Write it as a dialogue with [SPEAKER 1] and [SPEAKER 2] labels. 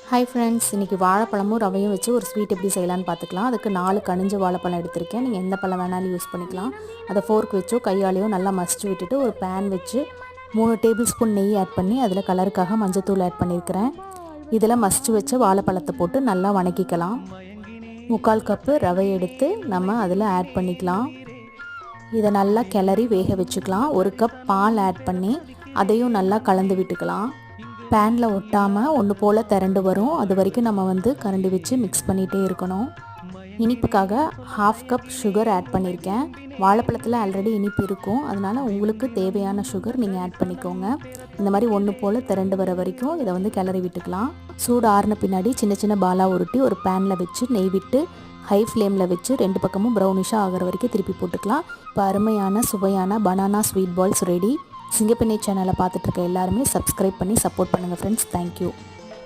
[SPEAKER 1] Hi friends, இன்றைக்கி வாழைப்பழமும் ரவையும் வச்சு ஒரு ஸ்வீட் எப்படி செய்யலான்னு பார்த்துக்கலாம். அதுக்கு 4 கனிஞ்ச வாழைப்பழம் எடுத்திருக்கேன். நீங்கள் எந்த பழம் வேணாலும் யூஸ் பண்ணிக்கலாம். அதை ஃபோர்க் வச்சோ கையாலையோ நல்லா மசிச்சு விட்டுட்டு ஒரு பேன் வச்சு 3 டேபிள் ஸ்பூன் நெய் ஆட் பண்ணி அதில் கலருக்காக மஞ்சத்தூள் ஆட் பண்ணியிருக்கிறேன். இதில் மசிச்சு வச்ச வாழைப்பழத்தை போட்டு நல்லா வணக்கிக்கலாம். 3/4 கப்பு ரவை எடுத்து நம்ம அதில் ஆட் பண்ணிக்கலாம். இதை நல்லா கிளறி வேக வச்சுக்கலாம். 1 கப் பால் ஆட் பண்ணி அதையும் நல்லா கலந்து விட்டுக்கலாம். பேனில் ஒட்டாமல் ஒன்று போல் திரண்டு வரும். அது வரைக்கும் நம்ம கரண்டி வச்சு மிக்ஸ் பண்ணிகிட்டே இருக்கணும். இனிப்புக்காக 1/2 கப் சுகர் ஆட் பண்ணியிருக்கேன். வாழைப்பழத்தில் ஆல்ரெடி இனிப்பு இருக்கும், அதனால் உங்களுக்கு தேவையான சுகர் நீங்கள் ஆட் பண்ணிக்கோங்க. இந்த மாதிரி ஒன்று போல் திரண்டு வர வரைக்கும் இதை கிளறி விட்டுக்கலாம். சூடு ஆறின பின்னாடி சின்ன சின்ன பாலாக உருட்டி ஒரு பேனில் வச்சு நெய் விட்டு ஹை ஃப்ளேமில் வச்சு 2 பக்கமும் ப்ரௌனிஷாக ஆகிற வரைக்கும் திருப்பி போட்டுக்கலாம். இப்போ அருமையான சுவையான பனானா ஸ்வீட் பால்ஸ் ரெடி. சிங்கப்பெண்ணை சேனலை பார்த்துட்ருக்க எல்லாருமே சப்ஸ்கிரைப் பண்ணி சப்போர்ட் பண்ணுங்கள் ஃப்ரெண்ட்ஸ். தேங்க்யூ.